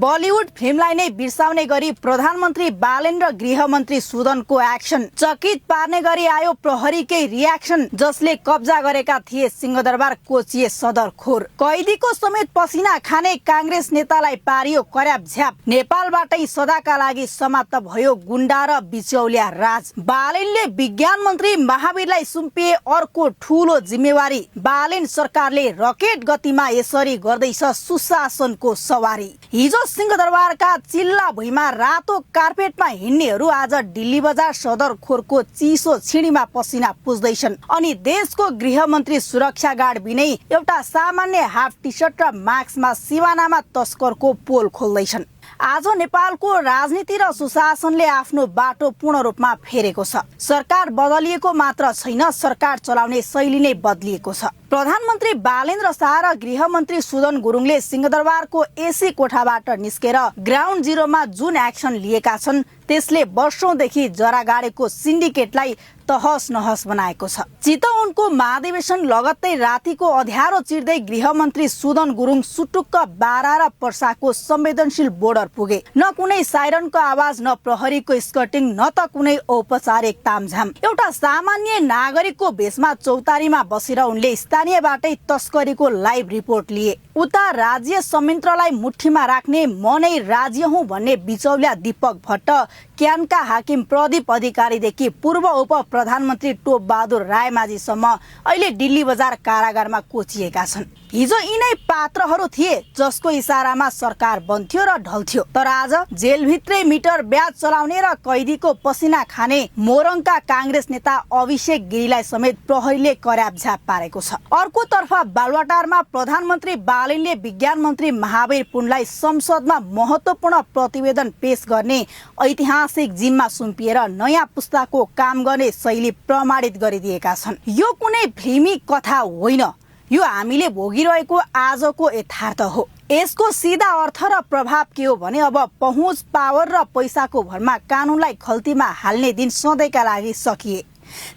Bollywood फिल्मलाई नै बिर्साउने गरी प्रधानमन्त्री बालेन र गृहमन्त्री सुदनको एक्सन। चकित पार्ने गरी आयो प्रहरीकै रियाक्सन, जसले कब्जा गरेका थिए सिंहदरबार कोचिए सदर खोर। कैदीको समेत पसिना खाने कांग्रेस नेतालाई पारियो कर्याप झ्याप। नेपालबाटै सदाका लागि समाप्त भयो गुण्डा र बिचौलिया राज। बालेनले विज्ञान मन्त्री महावीरलाई सुम्पिए अर्को ठूलो जिम्मेवारी। बालेन सरकारले रकेट गतिमा यसरी गर्दैछ सुशासनको सवारी। हिजो सिंहदरबारका चिल्ला भुइँमा रातो कार्पेटमा हिँड्नेहरू आज दिल्ली बजार सदर खोरको चिसो छिडीमा पसिना पुस्दैछन्। अनि देशको गृहमन्त्री सुरक्षा गार्ड बिनै एउटा सामान्य हाफ टी सर्ट र मास्कमा सिवानामा तस्करको पोल खोल्दैछन्। आज नेपालको राजनीति र सुशासनले आफ्नो बाटो पूर्ण रूपमा फेरेको छ। सरकार बदलिएको मात्र छैन, सरकार चलाउने शैली नै बदलिएको छ। प्रधानमन्त्री बालेन्द्र शाह र गृहमन्त्री सुदन गुरुङले सिंहदरबारको एसी कोठाबाट निस्केर ग्राउन्ड जिरोमा जुन एक्सन लिएका छन्, त्यसले वर्षौंदेखि जरा गाडेको सिन्डिकेटलाई तहस नहस बनाएको छ। चितवनको महाधिवेशन लगत्तै रातिको अँध्यारो चिर्दै गृहमन्त्री सुदन गुरुङ सुटुक्क बारा र पर्साको संवेदनशील बोर्डर पुगे। न कुनै साइरनको आवाज, न प्रहरीको स्कर्टिङ, न त कुनै औपचारिक तामझाम। एउटा सामान्य नागरिकको भेषमा चौतारीमा बसेर उनले स्थानीयबाटै तस्करीको लाइभ रिपोर्ट लिए। उता राज्य संयन्त्रलाई मुठीमा राख्ने म नै राज्य हुँ भन्ने बिचौलिया दीपक भट्ट, क्यानका हाकिम प्रदीप अधिकारीदेखि पूर्व उप प्रधानमन्त्री टोप बहादुर रायमाझीसम्म अहिले दिल्ली बजार कारागारमा कोचिएका छन्। हिजो यिनै पात्रहरू थिए जसको इसारामा सरकार बन्थ्यो र ढल्थ्यो। तर आज जेलभित्रै मिटर ब्याज चलाउने र कैदीको पसिना खाने मोरङका कांग्रेस नेता अभिषेक गिरीलाई समेत प्रहरीले कर्याप झ्याप पारेको छ। अर्कोतर्फ बालुवाटारमा प्रधानमन्त्री बालेनले विज्ञान मन्त्री महावीर पुनलाई संसदमा महत्वपूर्ण प्रतिवेदन पेश गर्ने ऐतिहासिक जिम्मा सुम्पिएर नयाँ पुस्ताको काम गर्ने शैली प्रमाणित गरिदिएका छन्। यो कुनै फिल्मी कथा होइन, यो हामीले भोगिरहेको आजको यथार्थ हो। यसको सीधा अर्थ र प्रभाव के हो भने अब पहुँच, पावर र पैसाको भरमा कानुनलाई खल्तीमा हाल्ने दिन सधैँका लागि सकिए।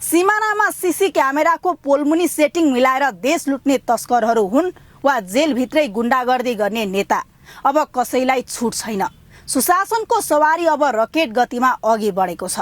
सिमानामा सीसी क्यामेराको पोलमुनि सेटिङ मिलाएर देश लुट्ने तस्करहरू हुन् वा जेलभित्रै गुण्डागर्दी गर्ने नेता, अब कसैलाई छुट छैन। सुशासनको सवारी अब रकेट गतिमा अघि बढेको छ।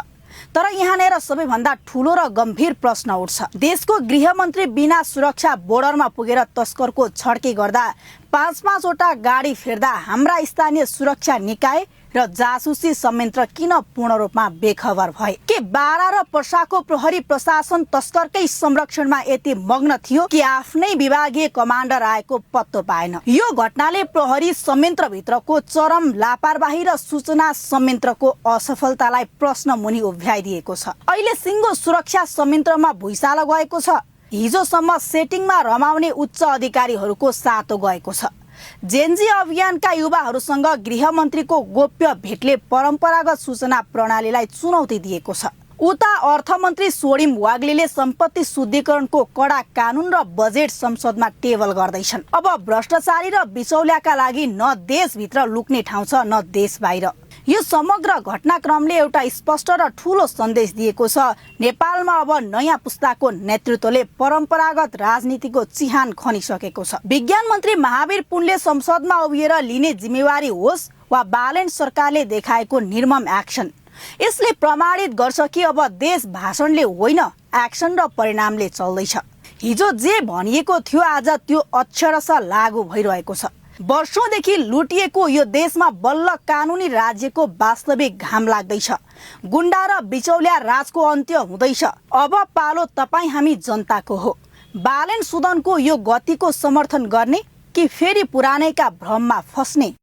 तर यहाँनिर सबैभन्दा ठूलो र गम्भीर प्रश्न उठ्छ। देशको गृहमन्त्री बिना सुरक्षा बोर्डरमा पुगेर तस्करको छड्के गर्दा 5-5 गाडी फेर्दा हाम्रा स्थानीय सुरक्षा निकाय र जासुसी संयन्त्र किन पूर्ण रूपमा बेखबर भए? के बारा र पर्साको प्रहरी प्रशासन तस्करकै संरक्षणमा यति मग्न थियो कि आफ्नै विभागीय कमान्डर आएको पत्तो पाएन? यो घटनाले प्रहरी संयन्त्र भित्रको चरम लापरवाही र सूचना संयन्त्रको असफलतालाई प्रश्न मुनि उभ्याइदिएको छ। अहिले सिंगो सुरक्षा संयन्त्रमा भुइँचालो गएको छ। हिजोसम्म सेटिङमा रमाउने उच्च अधिकारीहरूको सातो गएको छ। जेनजी अभियानका युवाहरूसँग गृहमन्त्रीको गोप्य भेटले परम्परागत सूचना प्रणालीलाई चुनौती दिएको छ। उता अर्थमन्त्री सोडिम वाग्लेले सम्पत्ति शुद्धिकरणको कडा कानुन र बजेट संसदमा टेबल गर्दैछन्। अब भ्रष्टाचारी र बिचौलियाका लागि न देशभित्र लुक्ने ठाउँ छ, न देश बाहिर। यो समग्र घटनाक्रमले एउटा स्पष्ट र ठूलो सन्देश दिएको छ। नेपालमा अब नयाँ पुस्ताको नेतृत्वले परम्परागत राजनीतिको चिहान खनिसकेको छ। विज्ञान मन्त्री महावीर पुनले संसदमा उभिएर लिने जिम्मेवारी होस् वा बालेन सरकारले देखाएको निर्मम एक्सन, यसले प्रमाणित गर्छ कि अब देश भाषणले होइन, एक्सन र परिणामले चल्दैछ। हिजो जे भनिएको थियो आज त्यो अक्षरशः लागू भइरहेको छ। वर्षौंदेखि लुटिएको यो देशमा बल्ल कानुनी राज्यको वास्तविक घाम लाग्दैछ। गुण्डा र बिचौलिया राजको अन्त्य हुँदैछ। अब पालो तपाईँ हामी जनताको हो। बालेन सुदनको यो गतिको समर्थन गर्ने कि फेरि पुरानैका भ्रममा फस्ने?